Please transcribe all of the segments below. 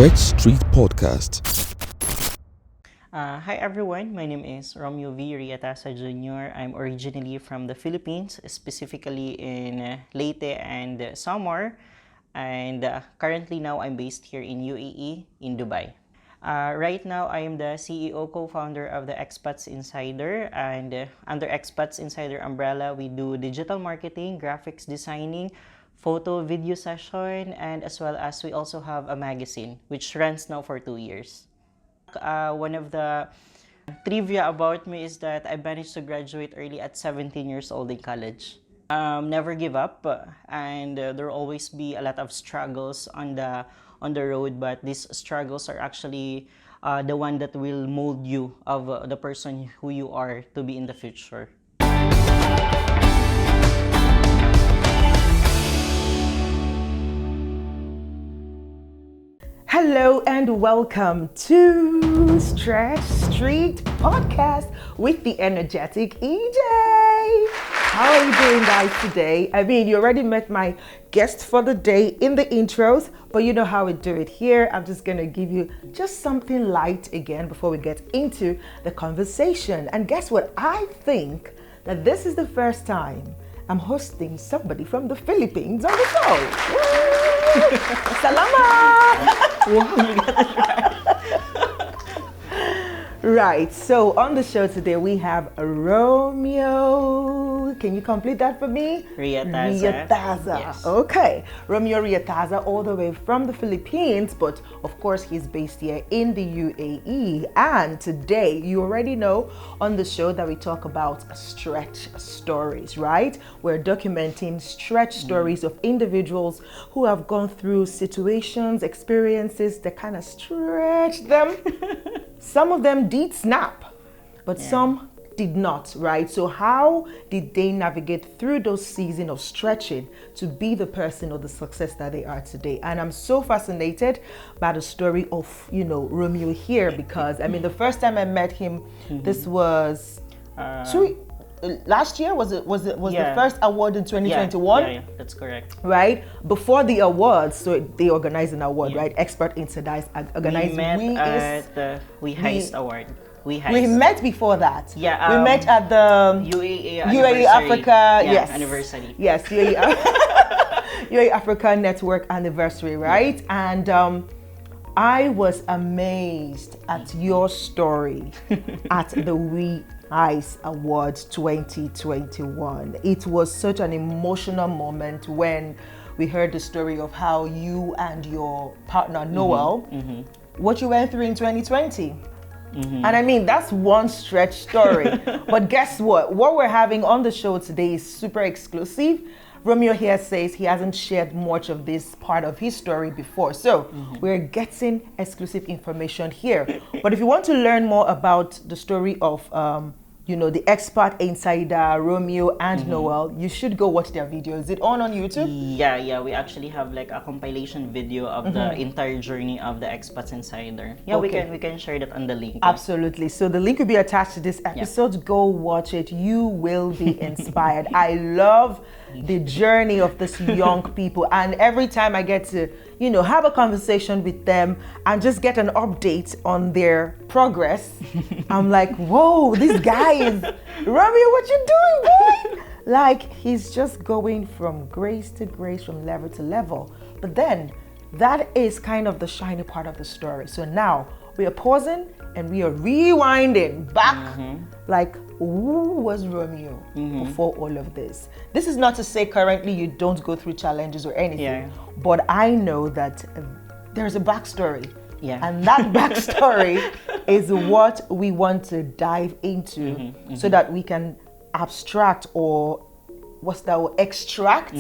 Stretch Street Podcast. Hi everyone, my name is Romeo Reataza Jr. I'm originally from the Philippines, specifically in Leyte and Samar, and currently now I'm based here in UAE, in Dubai. Right now, I am the CEO co-founder of the Expats Insider, and under Expats Insider umbrella, we do digital marketing, graphics designing, photo, video session, and as well as we also have a magazine, which runs now for 2 years. One of the trivia about me is that I managed to graduate early at 17 years old in college. Never give up, and there will always be a lot of struggles on the road, but these struggles are actually the one that will mold you of the person who you are to be in the future. Hello and welcome to Stretch Street Podcast with the energetic EJ. How are you doing, guys, today? I mean, you already met my guest for the day in the intros, but you know how we do it here. I'm just gonna give you just something light again before we get into the conversation. And guess what? I think that this is the first time I'm hosting somebody from the Philippines on the show. Salamat! Wow, you got it right. Right, so on the show today we have Romeo. Can you complete that for me? Reataza. Yes. Okay, Romeo Reataza, all the way from the Philippines, but of course he's based here in the UAE. And today, you already know on the show that we talk about stretch stories, right? We're documenting stretch stories of individuals who have gone through situations, experiences that kind of stretch them. Some of them did snap, but some did not, right? So how did they navigate through those seasons of stretching to be the person or the success that they are today? And I'm so fascinated by the story of, Romeo here, because I mean, the first time I met him, this was last year. Was the first award in 2021? Yeah, that's correct. Right before the awards, so they organized an award, right? Expert Insiders organized. We met at the We Heist Award. We met before that. Yeah, we met at the UAE Africa. Yeah, yes, anniversary. Yes, UAE Africa Network anniversary, right? And I was amazed at your story at the We Ice Awards 2021. It was such an emotional moment when we heard the story of how you and your partner Noel, what you went through in 2020. And I mean, that's one stretch story. But guess what? What we're having on the show today is super exclusive. Romeo here says he hasn't shared much of this part of his story before. So we're getting exclusive information here. But if you want to learn more about the story of the Expert Insider, Romeo and Noel, you should go watch their video. Is it on YouTube? Yeah. We actually have like a compilation video of the entire journey of the Expats Insider. Yeah, Okay. we can share that on the link. Absolutely. So the link will be attached to this episode. Go watch it. You will be inspired. I love the journey of these young people. And every time I get to, have a conversation with them and just get an update on their progress, I'm like, whoa, this guy is, Romeo, what you doing, boy? Like, he's just going from grace to grace, from level to level. But then that is kind of the shiny part of the story. So now we are pausing and we are rewinding back. Like, who was Romeo before all of this? This is not to say currently you don't go through challenges or anything, but I know that there's a backstory. Yeah. And that backstory is what we want to dive into so that we can abstract or extract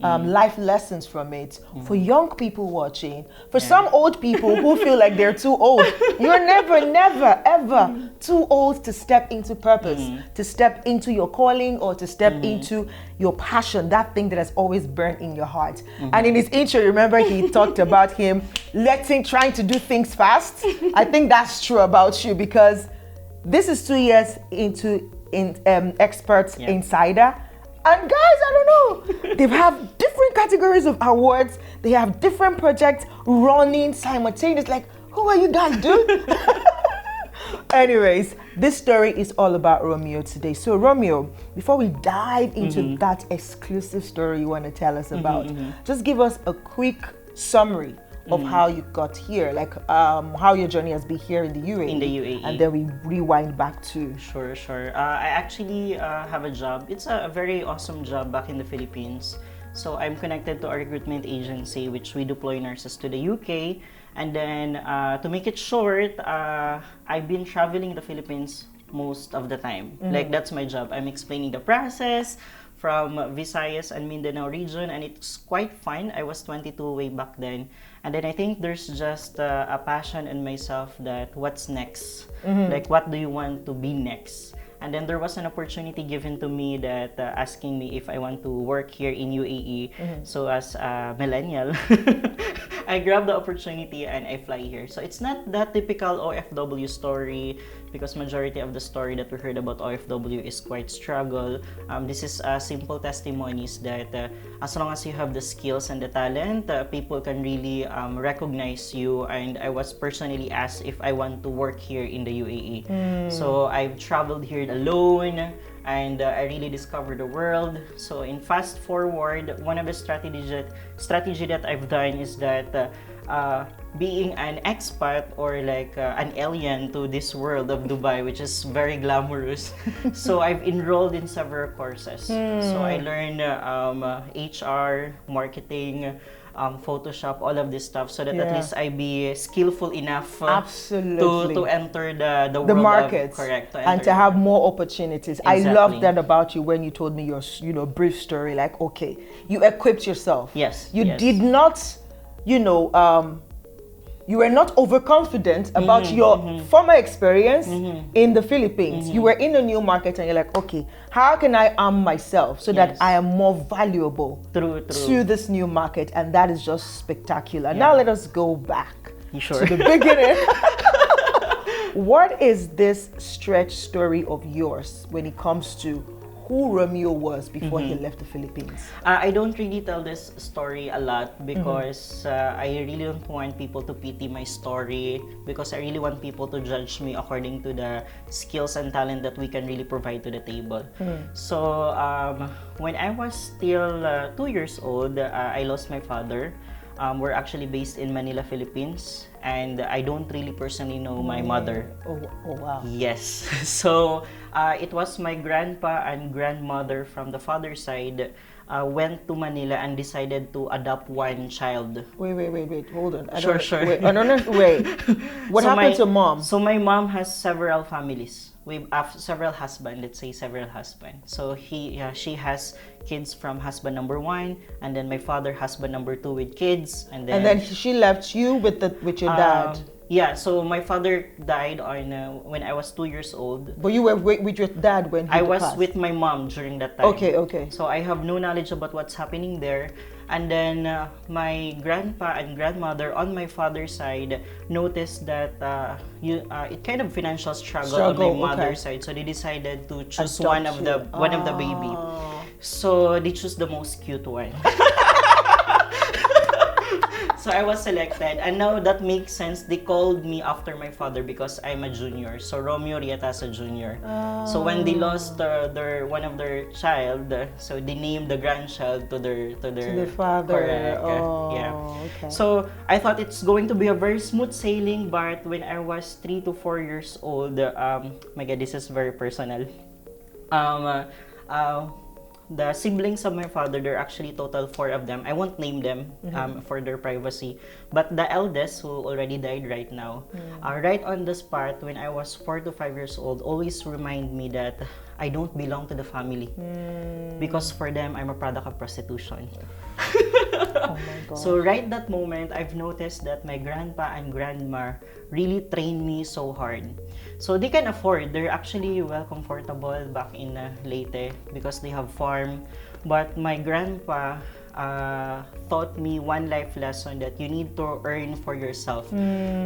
life lessons from it for young people watching, for some old people who feel like they're too old. You're never, ever too old to step into purpose, to step into your calling or to step into your passion, that thing that has always burned in your heart. And in his intro, remember he talked about him trying to do things fast. I think that's true about you, because this is 2 years into Experts Insider. And guys, I don't know, they've have different different categories of awards. They have different projects running simultaneously. Like, who are you guys, dude? Anyways, this story is all about Romeo today. So Romeo, before we dive into that exclusive story you want to tell us about, just give us a quick summary of how you got here, like how your journey has been here in the UAE. In the UAE. And then we rewind back to... Sure. I actually have a job. It's a very awesome job back in the Philippines. So I'm connected to a recruitment agency which we deploy nurses to the UK. And then to make it short, I've been traveling the Philippines most of the time. Like, that's my job. I'm explaining the process from Visayas and Mindanao region, and it's quite fun. I was 22 way back then. And then I think there's just a passion in myself that what's next? Like, what do you want to be next? And then there was an opportunity given to me that asking me if I want to work here in UAE. So as a millennial, I grabbed the opportunity and I fly here. So it's not that typical OFW story, because majority of the story that we heard about OFW is quite struggle. This is simple testimonies that as long as you have the skills and the talent, people can really recognize you. And I was personally asked if I want to work here in the UAE. So I've traveled here alone, and I really discovered the world. So in fast forward, one of the strategy that I've done is that being an expat or like an alien to this world of Dubai, which is very glamorous. So I've enrolled in several courses. So I learned HR, marketing, Photoshop, all of this stuff, so that at least I be skillful enough absolutely to enter the the world markets, correct, and to have more opportunities. Exactly. I love that about you when you told me your brief story. Like, okay, you equipped yourself. Yes. You did not, you were not overconfident about your former experience in the Philippines. You were in a new market and you're like, okay, how can I arm myself so that I am more valuable to this new market? And that is just spectacular. Now let us go back to the beginning. What is this stretch story of yours when it comes to who Romeo was before he left the Philippines? I don't really tell this story a lot because I really don't want people to pity my story, because I really want people to judge me according to the skills and talent that we can really provide to the table. So when I was still 2 years old, I lost my father. We're actually based in Manila, Philippines, and I don't really personally know my mother. Oh wow. Yes. So it was my grandpa and grandmother from the father's side went to Manila and decided to adopt one child. Wait, hold on. Sure. Wait. Wait. What happened to mom? So my mom has several families. We have several husbands, let's say several husbands. So she has kids from husband number 1, and then my father husband number 2 with kids, and then she left you with your dad. Yeah, so my father died on when I was 2 years old. But you were with your dad when he I was passed. with my mom during that time. Okay. So I have no knowledge about what's happening there. And then my grandpa and grandmother on my father's side noticed that it kind of financial struggle on my mother's side. So they decided to choose one of the baby. So they choose the most cute one. So I was selected, and now that makes sense. They called me after my father because I'm a junior. So Romeo Reataza Jr. So when they lost one of their child, so they named the grandchild to their father. Correct. Okay. So I thought it's going to be a very smooth sailing, but when I was 3 to 4 years old, my God, this is very personal. The siblings of my father, there are actually total 4 of them. I won't name them for their privacy. But the eldest, who already died right now, right on the spot when I was 4 to 5 years old, always remind me that I don't belong to the family. Because for them, I'm a product of prostitution. Oh my God. So right that moment, I've noticed that my grandpa and grandma really trained me so hard. So they can afford. They're actually well comfortable back in Leyte because they have farm. But my grandpa taught me one life lesson that you need to earn for yourself.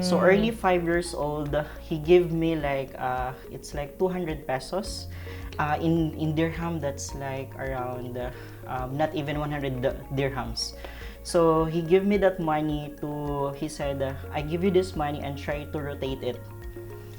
So early 5 years old, he gave me like it's like 200 pesos. In dirham, that's like around not even 100 dirhams. So he gave me that money he said, I give you this money and try to rotate it.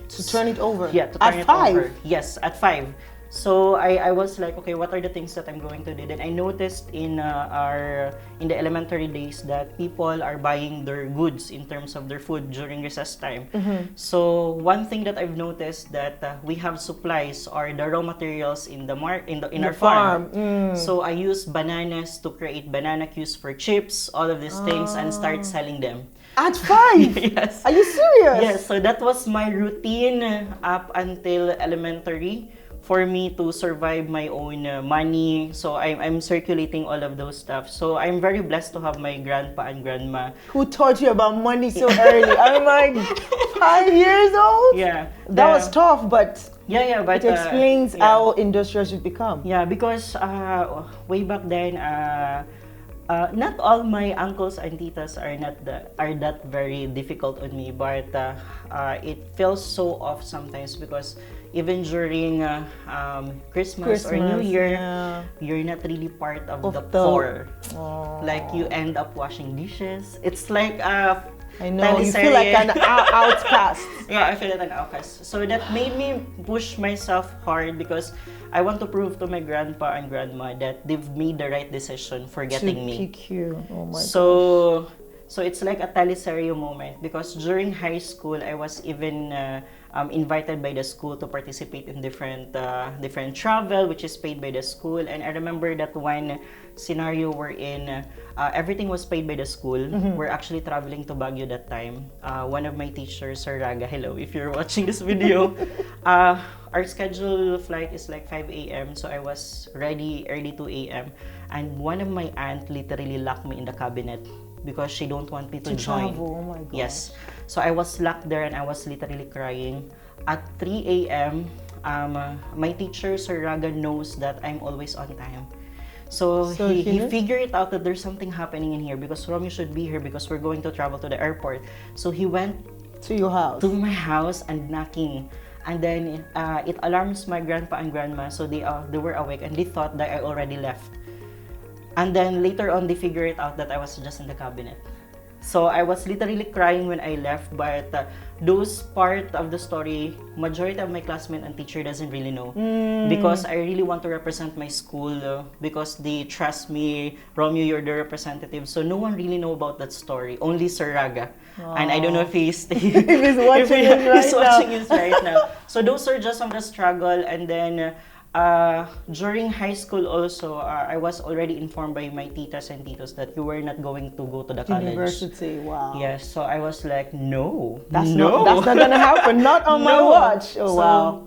To turn it over? Yeah, to turn at it 5? over. Yes, at 5. So I was like, okay, what are the things that I'm going to do? Then I noticed in the elementary days that people are buying their goods in terms of their food during recess time. So one thing that I've noticed that we have supplies or the raw materials in our farm. So I use bananas to create banana cues for chips, all of these things, and start selling them. At 5? Yes. Are you serious? Yes, so that was my routine up until elementary for me to survive my own money. So I'm circulating all of those stuff. So I'm very blessed to have my grandpa and grandma. Who taught you about money so early? I'm like 5 years old? Yeah. That was tough, but but it explains how industrious you've become. Yeah, because way back then, not all my uncles and titas are that very difficult on me, but it feels so off sometimes because even during Christmas or New Year, you're not really part of the poor. Like you end up washing dishes. It's like I know, you feel like an outcast. Yeah, I feel like an outcast. So that made me push myself hard because I want to prove to my grandpa and grandma that they've made the right decision for getting me. Pick you. Oh my gosh. So it's like a teleserye moment because during high school, I was even invited by the school to participate in different travel, which is paid by the school. And I remember that one scenario wherein everything was paid by the school. We're actually traveling to Baguio that time. One of my teachers, Sir Raga, hello, if you're watching this video, our scheduled flight is like 5 a.m. So I was ready early 2 a.m. And one of my aunt literally locked me in the cabinet because she don't want me to join. Travel. Oh my gosh. Yes. So I was locked there and I was literally crying. At 3 a.m., my teacher, Sir Raga, knows that I'm always on time. So he figured out that there's something happening in here because Romeo should be here because we're going to travel to the airport. So he went to your house, to my house, and knocking. And then it alarms my grandpa and grandma, so they were awake and they thought that I already left. And then later on, they figured it out that I was just in the cabinet. So I was literally crying when I left, but those part of the story, majority of my classmates and teacher doesn't really know. Because I really want to represent my school because they trust me. Romeo, you're the representative. So no one really know about that story, only Sir Raga. And I don't know if he's watching it right now. So those are just on the struggle. And then during high school also, I was already informed by my titas and titos that you were not going to go to the college. University, wow. Yes, so I was like, no. That's not gonna happen, not on my watch. Oh, so, wow.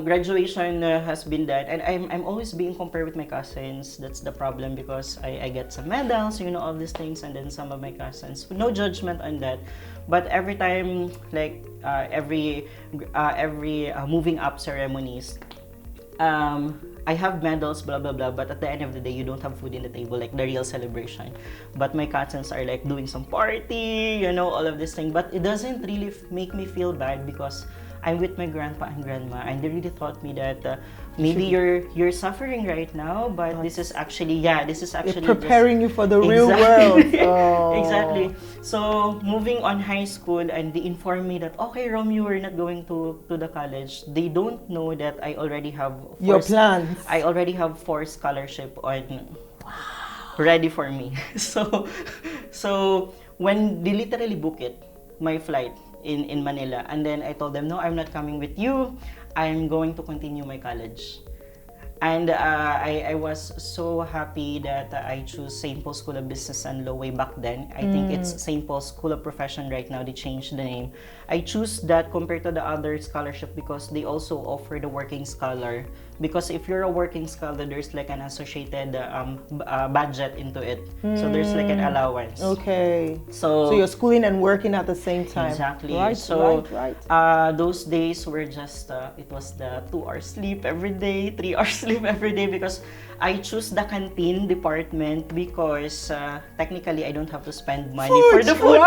Graduation has been done, and I'm always being compared with my cousins. That's the problem because I get some medals, all these things, and then some of my cousins. No judgment on that, but every time, like every moving up ceremonies, I have medals, blah blah blah, but at the end of the day, you don't have food in the table, like the real celebration. But my cousins are like doing some party, all of this thing. But it doesn't really make me feel bad because I'm with my grandpa and grandma, and they really thought me that maybe you're suffering right now, but this is actually they're preparing you for the real world. Oh. Exactly. So moving on high school, and they informed me that okay, Romeo, we're not going to the college. They don't know that I already have your plans. I already have 4 scholarship on ready for me. So when they literally book it, my flight in Manila, and then I told them, no, I'm not coming with you. I'm going to continue my college. And I was so happy that I chose St. Paul School of Business and Law way back then. I think it's St. Paul School of Profession right now. They changed the name. I choose that compared to the other scholarship because they also offer the working scholar. Because if you're a working scholar, there's like an associated budget into it. So there's like an allowance. Okay. So you're schooling and working at the same time. Exactly. Right, so right. Those days were just, it was the 2 hours sleep every day, 3 hours sleep every day because I choose the canteen department because technically I don't have to spend money for the food.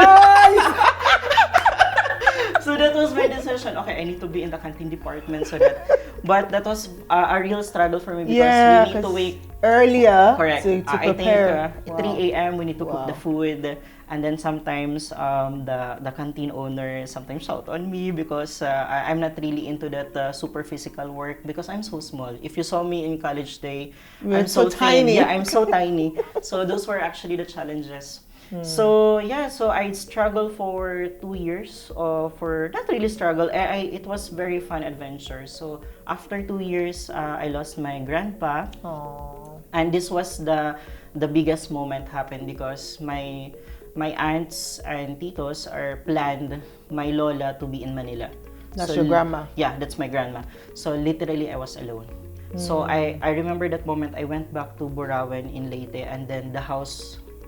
So that was my decision. Okay, I need to be in the canteen department so that But that was a real struggle for me because Yeah, we need to 'cause wake. earlier Correct. to I prepare. think 3 a.m. we need to cook the Wow. food, and then sometimes the canteen owner sometimes shout on me because I'm not really into that super physical work because I'm so small. If you saw me in college day, You're I'm so so thin. tiny. Yeah, I'm so tiny. So those were actually the challenges. So yeah, so I struggled for 2 years. For not really struggle, it was very fun adventure. So after 2 years, I lost my grandpa. Aww. And this was the biggest moment happened because my aunts and titos are planned my lola to be in Manila. That's your grandma? Yeah, that's my grandma. So literally I was alone. So I remember that moment. I went back to Burauen in Leyte, and then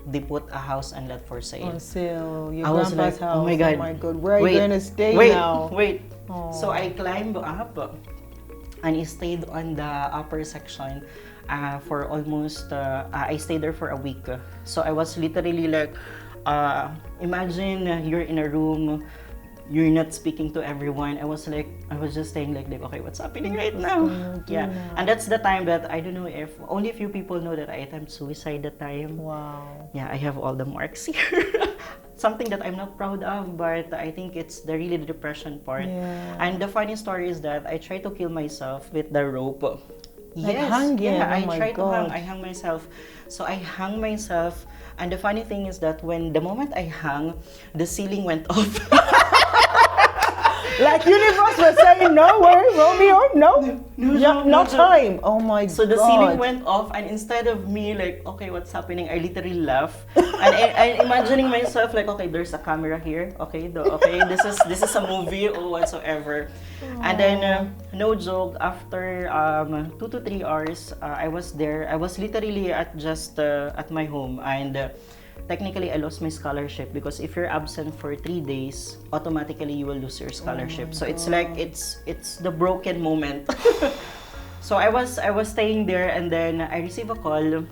they put a house and lot for sale. On sale, your I was grandpa's like, house. oh my God. Where are you gonna stay now? Wait. Aw. So I climbed up and I stayed on the upper section for almost, I stayed there for a week. So I was literally like, imagine you're in a room, you're not speaking to everyone. I was just saying like okay, what's happening right now? Yeah, and that's the time that I don't know if only a few people know that I attempted suicide that time. Wow. Yeah, I have all the marks here. Something that I'm not proud of, but I think it's really the depression part. Yeah. And the funny story is that I tried to kill myself with the rope. Like hanging? Yeah, Oh I my tried to hang. God. I hung myself. So I hung myself, and the funny thing is that the moment I hung, the ceiling went off. Like universe was saying, no way, Romeo, no time. Oh my God. So the ceiling went off, and instead of me like, okay, what's happening? I literally laugh, and I imagining myself like, okay, there's a camera here. Okay, this is a movie or whatsoever. And then no joke, after 2 to 3 hours, I was there. I was literally at my home, and technically I lost my scholarship because if you're absent for 3 days, automatically you will lose your scholarship. So it's like it's the broken moment. So I was staying there, and then I received a call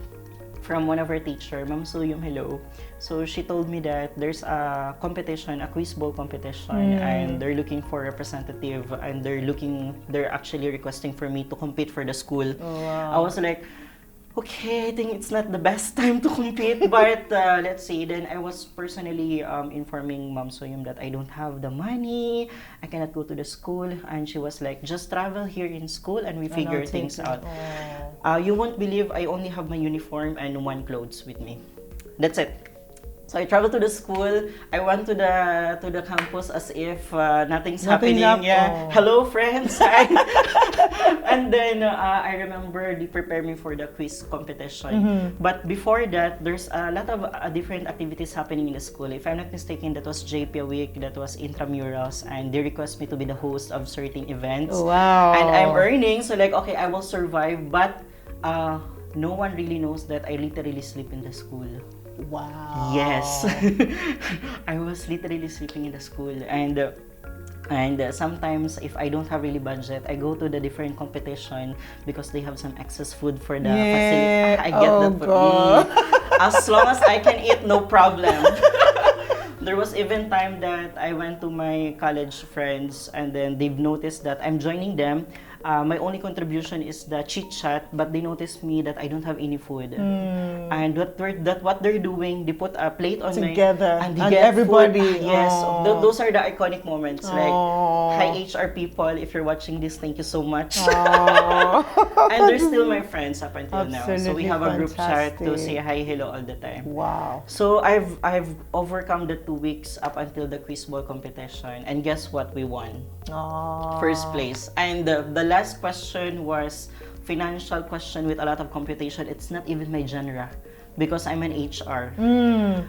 from one of our teacher, Ma'am Suyum, hello. So she told me that there's a competition, a quiz bowl competition, and they're looking for a representative, and they're actually requesting for me to compete for the school. Oh, wow. I was like, okay, I think it's not the best time to compete, but let's see. Then I was personally informing Ma'am Soyum that I don't have the money, I cannot go to the school, and she was like, just travel here in school and we figure things out. You won't believe I only have my uniform and one clothes with me. That's it. So I traveled to the school. I went to the campus as if nothing's happening. Yeah. Hello, friends. Hi. And then I remember they prepared me for the quiz competition. But before that, there's a lot of different activities happening in the school. If I'm not mistaken, that was JP week, that was intramurals, and they request me to be the host of certain events. Wow. And I'm earning, so like, okay, I will survive. But no one really knows that I literally sleep in the school. Wow. Yes. I was literally sleeping in the school, and sometimes if I don't have really budget, I go to the different competition because they have some excess food for the facility. I get that for me. As long as I can eat, no problem. There was even time that I went to my college friends, and then they've noticed that I'm joining them. My only contribution is the chit chat, but they noticed me that I don't have any food. And what they're doing, they put a plate on together, and they and get everybody. Food. Yes, those are the iconic moments. Like, hi HR people, if you're watching this, thank you so much. And they're still my friends up until now. So we have a group chat to say hi, hello all the time. Wow. So I've overcome the 2 weeks up until the quiz ball competition, and guess what? We won. First place. And the last question was financial question with a lot of computation. It's not even my genre because I'm an HR.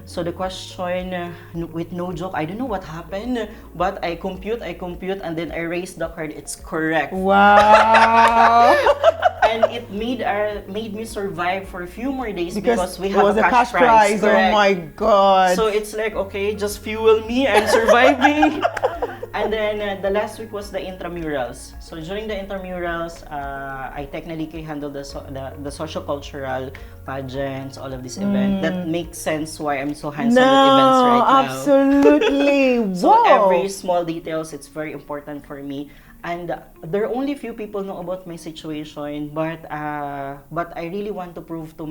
So the question, with no joke, I don't know what happened, but I compute, and then I raise the card. It's correct. Wow. And it made me survive for a few more days because we have was a cash prize. Oh my God. So it's like, okay, just fuel me, I'm surviving. And then the last week was the intramurals. So during the intramurals, I technically handle the socio-cultural pageants, all of these events. That makes sense why I'm so handsome with events right now. Absolutely. So every small details, it's very important for me. And there are only few people know about my situation, but I really want to prove to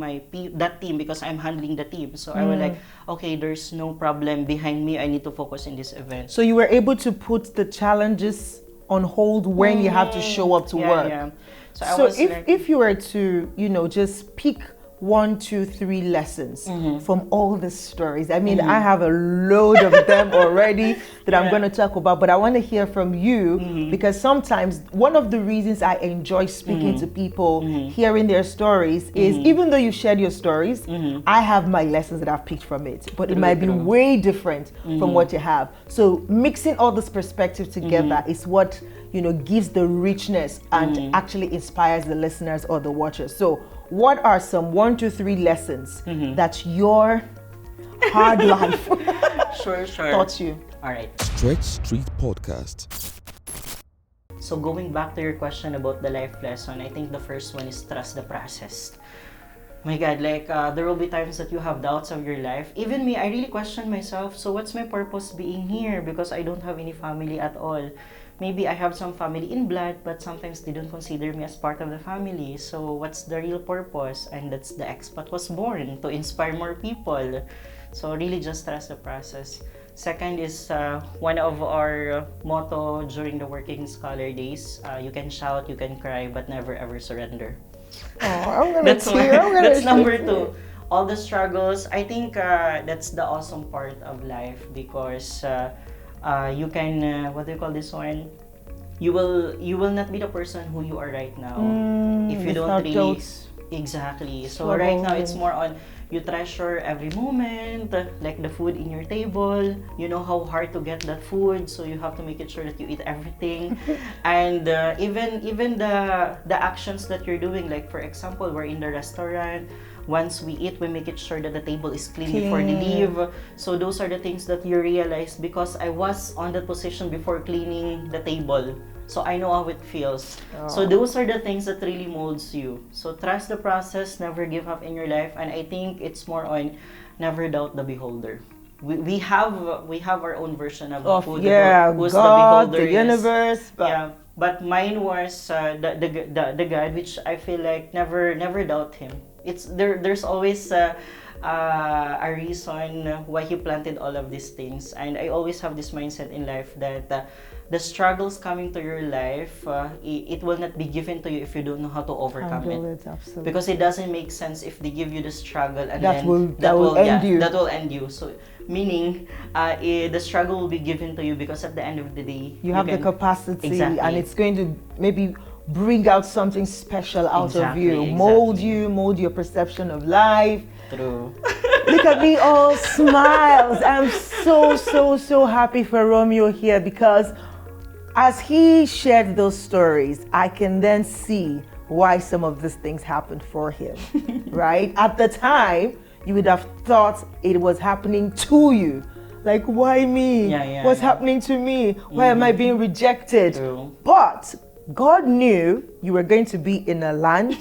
that team, because I'm handling the team. So I was like, okay, there's no problem behind me. I need to focus in this event. So you were able to put the challenges on hold when you have to show up to work. Yeah. So if you were to, just pick 1, 2, 3 lessons from all the stories. I mean, I have a load of them already that I'm going to talk about, but I want to hear from you because sometimes one of the reasons I enjoy speaking to people, hearing their stories is even though you shared your stories, I have my lessons that I've picked from it, but it might be way different from what you have. So mixing all this perspective together is what, gives the richness and actually inspires the listeners or the watchers. So what are some 1, 2, 3 lessons that your hard life sure. taught you? All right. Stretch Street Podcast. So going back to your question about the life lesson, I think the first one is trust the process. My God, there will be times that you have doubts of your life. Even me, I really question myself. So what's my purpose being here? Because I don't have any family at all. Maybe I have some family in blood, but sometimes they don't consider me as part of the family. So what's the real purpose? And that's the expat was born, to inspire more people. So really just trust the process. Second is one of our motto during the working scholar days. You can shout, you can cry, but never ever surrender. Oh, I'm gonna tear. That's number 2. All the struggles. I think that's the awesome part of life, because you can what do you call this one? You will not be the person who you are right now if you don't really exactly. So right now it's more on you treasure every moment, like the food in your table. You know how hard to get that food, so you have to make it sure that you eat everything. And even the actions that you're doing, like for example, we're in the restaurant. Once we eat, we make it sure that the table is clean before they leave. So those are the things that you realize, because I was on that position before cleaning the table. So I know how it feels. So those are the things that really molds you. So trust the process, never give up in your life. And I think it's more on never doubt the beholder. We have our own version of who who's God, the beholder the universe. But mine was the God, which I feel like never doubt him. There's always a reason why he planted all of these things. And I always have this mindset in life that the struggles coming to your life, it will not be given to you if you don't know how to overcome it. Absolutely. Because it doesn't make sense if they give you the struggle and that will end you. So meaning the struggle will be given to you, because at the end of the day you have the capacity, and it's going to maybe bring out something special out of you, mold your perception of life. True. Look at me, all smiles. I'm so happy for Romeo here, because as he shared those stories, I can then see why some of these things happened for him, right? At the time, you would have thought it was happening to you. Like, why me? What's happening to me? Why am I being rejected? True. But God knew you were going to be in a land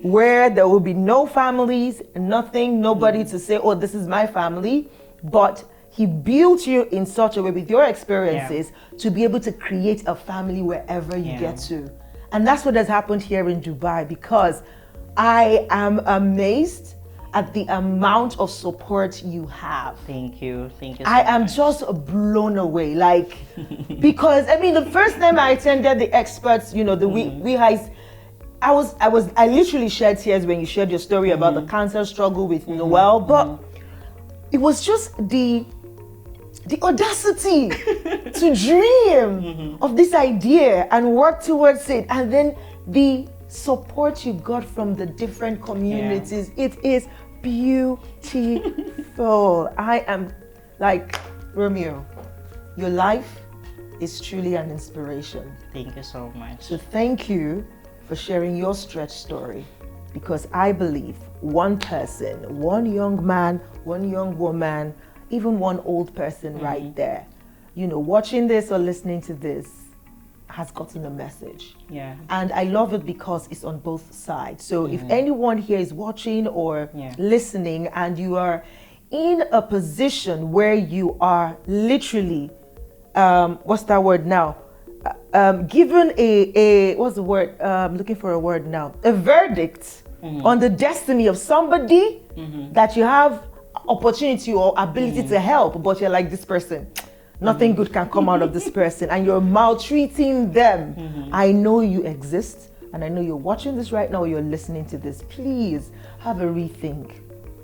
where there will be no families, nobody to say, oh, this is my family. But he built you in such a way with your experiences to be able to create a family wherever you get to. And that's what has happened here in Dubai, because I am amazed at the amount of support you have. Thank you so I am much. just blown away, because I mean, the first time I attended the experts, the we highs, I literally shed tears when you shared your story about the cancer struggle with Noel, but it was just the audacity to dream of this idea and work towards it, and then the support you got from the different communities. It is beautiful. I am like, Romeo, your life is truly an inspiration. Thank you so much. So thank you for sharing your stretch story, because I believe one person, one young man, one young woman, even one old person right there, watching this or listening to this, has gotten a message. And I love it because it's on both sides. So if anyone here is watching or listening, and you are in a position where you are literally, what's that word now? given a what's the word? Looking for a word now. A verdict on the destiny of somebody that you have opportunity or ability to help, but you're like, this person, nothing good can come out of this person, and you're maltreating them. I know you exist, and I know you're watching this right now, or you're listening to this. Please have a rethink.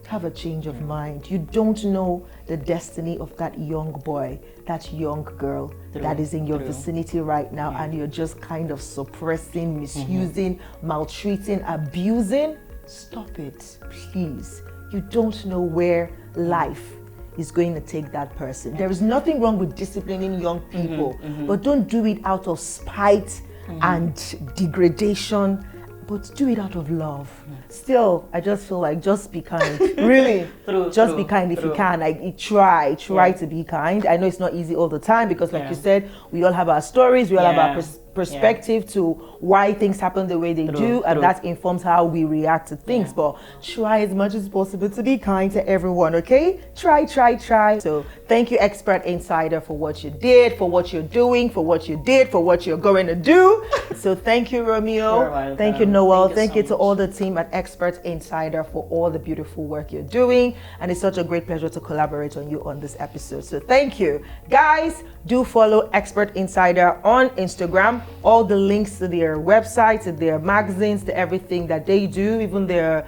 Have a change of mind. You don't know the destiny of that young boy, that young girl that is in your vicinity right now, and you're just kind of suppressing, misusing, maltreating, abusing. Stop it, please. You don't know where life is going to take that person. There is nothing wrong with disciplining young people, but don't do it out of spite and degradation. But do it out of love. Still, I just feel like just be kind. Really, be kind if you can. Like, try to be kind. I know it's not easy all the time because, like you said, we all have our stories. We all have our perspective to why things happen the way they do, and that informs how we react to things. But try as much as possible to be kind to everyone. Okay? Try. So thank you, Expert Insider, for what you did, for what you're doing, for what you did, for what you're going to do. So thank you, Romeo. Thank you, Noel. Thank you to all the team at Expert Insider for all the beautiful work you're doing. And it's such a great pleasure to collaborate on you on this episode. So thank you. Guys, do follow Expert Insider on Instagram. All the links to their website, to their magazines, to everything that they do, even their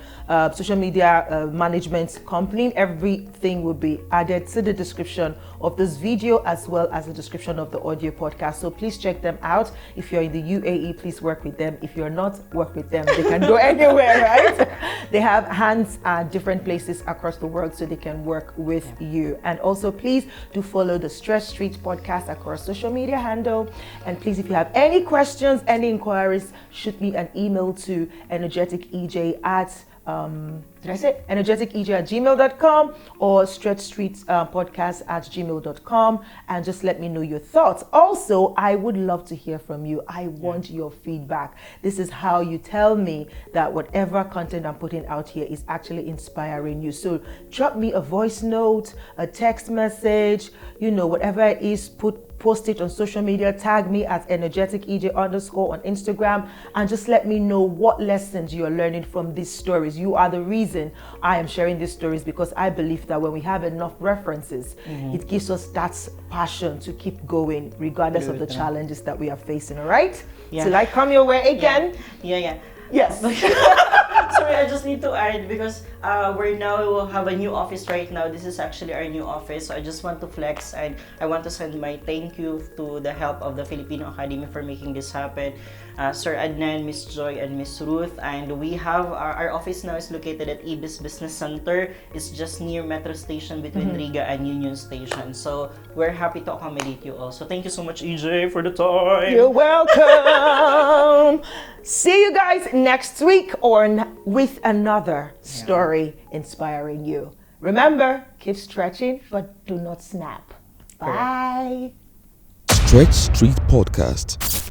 social media management company, everything will be added to the description of this video as well as the description of the audio podcast. So please check them out. If you're in the UAE, please work with them. If you're not, work with them. They can go anywhere, right? They have hands at different places across the world, so they can work with you. And also, please do follow the Stress Street podcast across social media handle. And please, if you have any questions, any inquiries, shoot me an email to energeticej at energeticej@gmail.com or stretchstreetpodcast@gmail.com, and just let me know your thoughts. Also, I would love to hear from you. I want your feedback. This is how you tell me that whatever content I'm putting out here is actually inspiring you. So drop me a voice note, a text message, whatever it is, post it on social media, tag me at energeticej_ on Instagram, and just let me know what lessons you're learning from these stories. You are the reason I am sharing these stories, because I believe that when we have enough references, it gives us that passion to keep going regardless of the challenges that we are facing. All right? Till I come your way again. Yes. Sorry, I just need to add, because we're now have a new office right now. This is actually our new office. So I just want to flex, and I want to send my thank you to the help of the Filipino Academy for making this happen. Sir Adnan, Miss Joy, and Miss Ruth. And we have our office now is located at Ibis Business Center. It's just near Metro Station between Riga and Union Station. So we're happy to accommodate you all. So thank you so much, EJ, for the time. You're welcome. See you guys next week with another story inspiring you. Remember, keep stretching, but do not snap. Bye. Stretch Street Podcast.